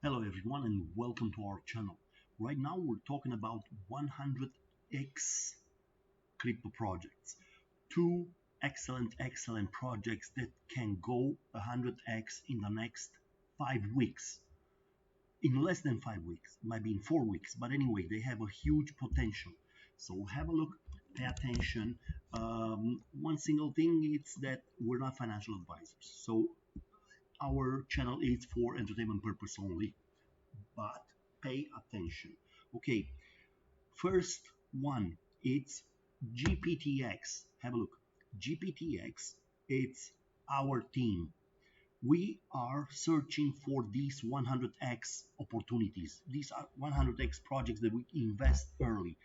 Hello everyone and welcome to our channel. Right now we're talking about 100x crypto projects. Two excellent projects that can go 100x in the next 5 weeks. In less than 5 weeks, maybe in 4 weeks, but anyway, they have a huge potential. So have a look, pay attention. One single thing is that we're not financial advisors. So our channel is for entertainment purpose only, but pay attention. Okay, first one, it's GPTX. Have a look. GPTX, it's our team. We are searching for these 100x opportunities. These are 100x projects that we invest early.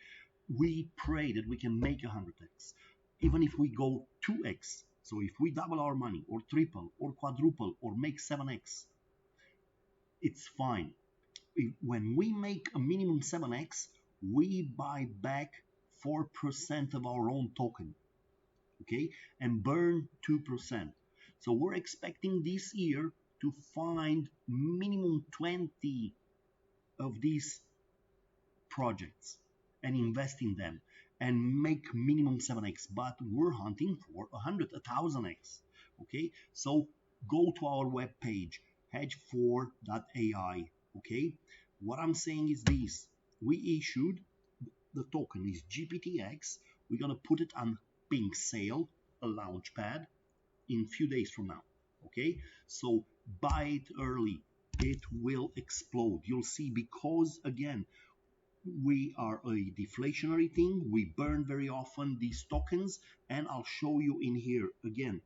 We pray that we can make 100x. Even if we go 2x, so if we double our money or triple or quadruple or make 7x, it's fine. When we make a minimum 7x, we buy back 4% of our own token, okay, and burn 2%. So we're expecting this year to find minimum 20 of these projects and invest in them and make minimum 7x, but we're hunting for 1,000x, okay? So go to our webpage, hedge4.ai, okay? What I'm saying is this: we issued the token is GPTX. We're gonna put it on pink sale, a launch pad, in few days from now, okay? So buy it early, it will explode. You'll see, because again, we are a deflationary thing. We burn very often these tokens, and I'll show you in here again.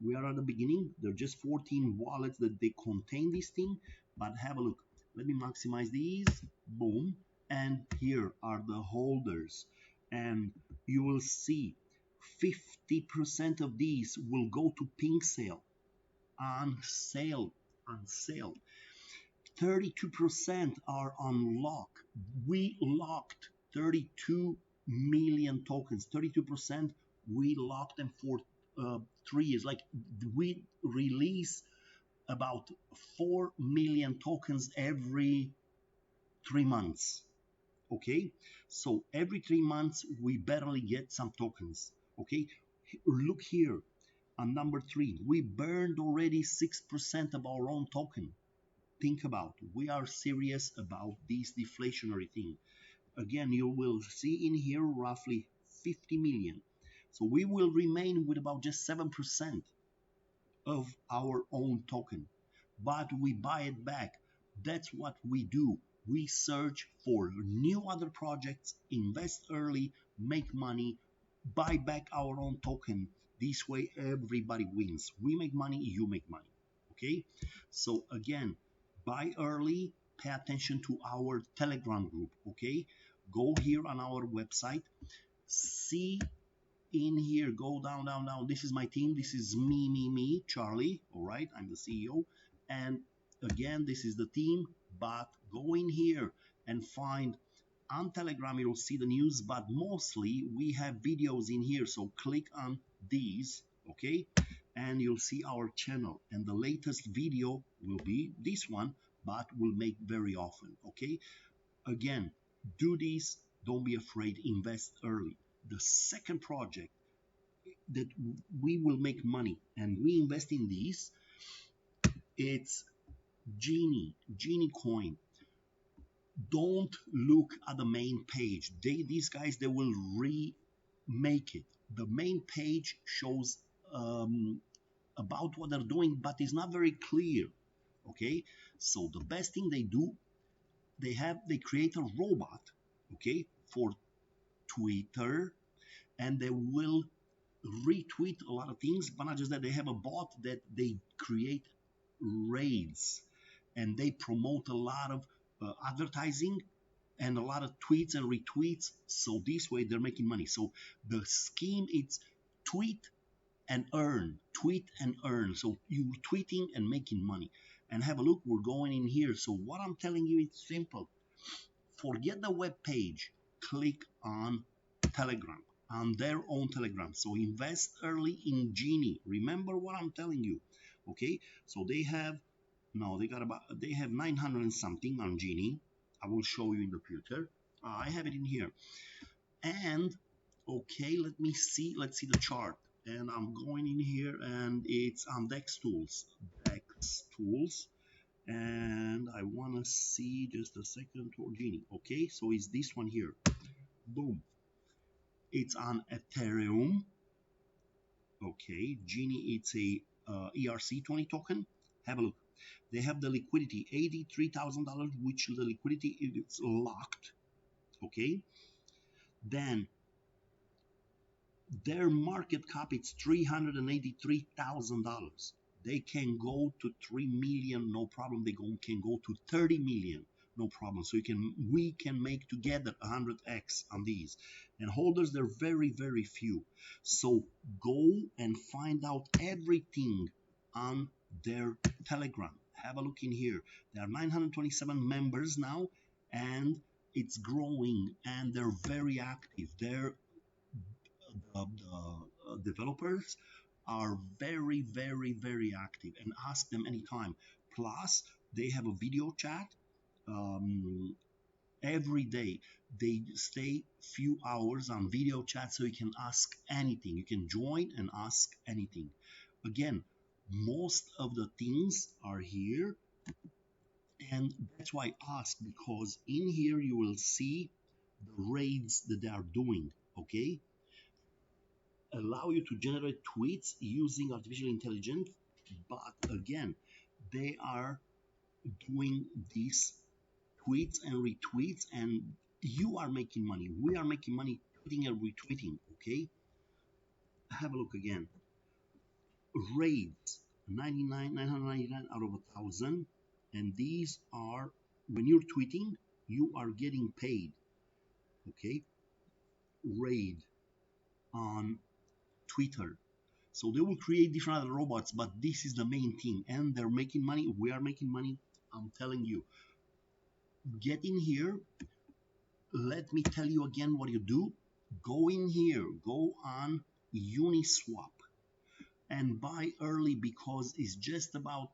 We are at the beginning. There are just 14 wallets that they contain this thing, but have a look. Let me maximize these. Boom. And here are the holders. And you will see 50% of these will go to pink sale. On sale. 32% are on lock. We locked 32 million tokens. 32%, we locked them for 3 years. Like, we release about 4 million tokens every 3 months. Okay, so every 3 months we barely get some tokens. Okay, look here on number 3, we burned already 6% of our own token. Think about, we are serious about this deflationary thing. Again, you will see in here roughly 50 million. So we will remain with about just 7% of our own token, but we buy it back. That's what we do. We search for new other projects, invest early, make money, buy back our own token. This way everybody wins. We make money, you make money. Okay, so again, buy early, pay attention to our Telegram group. Okay, go here on our website, see in here, go down. This is my team. This is me, Charlie. All right, I'm the CEO. And again, this is the team. But go in here and find, on Telegram you'll see the news, but mostly we have videos in here. So click on these, okay, and you'll see our channel. And the latest video will be this one, but we'll make very often. Okay, again, do this. Don't be afraid. Invest early. The second project that we will make money and we invest in these, it's GINI coin. Don't look at the main page. These guys, they will remake it. The main page shows about what they're doing, but it's not very clear. Okay, so the best thing they do, they create a robot, okay, for Twitter, and they will retweet a lot of things. But not just that, they have a bot that they create raids, and they promote a lot of advertising and a lot of tweets and retweets. So this way they're making money. So the scheme is tweet and earn. So you're tweeting and making money. And have a look, we're going in here. So what I'm telling you, it's simple. Forget the web page. Click on Telegram, on their own Telegram. So invest early in GINI. Remember what I'm telling you. Okay, so they have No, they have 900 and something on Gini. I will show you in the future. I have it in here. And okay, let's see the chart. And I'm going in here and it's on Dex Tools. Dex Tools. And I want to see just a second for Gini. Okay, so it's this one here. Boom. It's on Ethereum. Okay, Gini, it's a ERC20 token. Have a look. They have the liquidity, $83,000, which the liquidity is locked. Okay, then their market cap is $383,000. They can go to 3 million, no problem. Can go to 30 million, no problem. So we can make together 100x on these. And holders, they're very, very few. So go and find out everything on their Telegram. Have a look in here. There are 927 members now, and it's growing, and they're very active. The developers are very, very, very active, and ask them anytime. Plus, they have a video chat um, every day. They stay few hours on video chat, so you can ask anything. You can join and ask anything. Again, most of the things are here, and that's why I ask, because in here you will see the raids that they are doing. Okay, allow you to generate tweets using artificial intelligence, but again, they are doing these tweets and retweets, and you are making money. We are making money tweeting and retweeting. Okay, have a look again. Raids 999 out of 1,000, and these are, when you're tweeting, you are getting paid. Okay, raid on Twitter. So they will create different other robots, but this is the main thing, and they're making money. We are making money. I'm telling you. Get in here. Let me tell you again what you do. Go in here. Go on Uniswap and buy early, because it's just about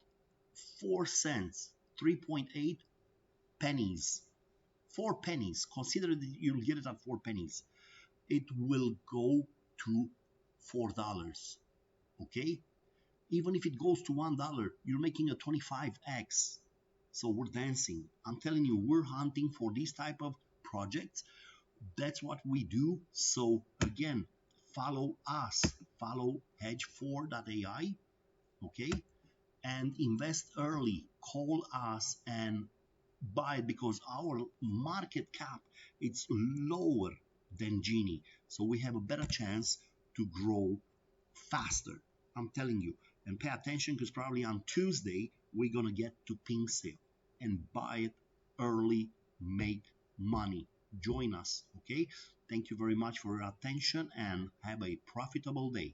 4 cents, 3.8 pennies. 4 pennies. Consider that you'll get it at 4 pennies. It will go to $4. Okay? Even if it goes to $1, you're making a 25x. So we're dancing. I'm telling you, we're hunting for these type of projects. That's what we do. So again, follow us. Follow hedge4.ai. Okay, and invest early. Call us and buy, because our market cap it's lower than Gini, so we have a better chance to grow faster. I'm telling you, and pay attention, because probably on Tuesday we're gonna get to pink sale and buy it early, make money. Join us. Okay, thank you very much for your attention, and have a profitable day.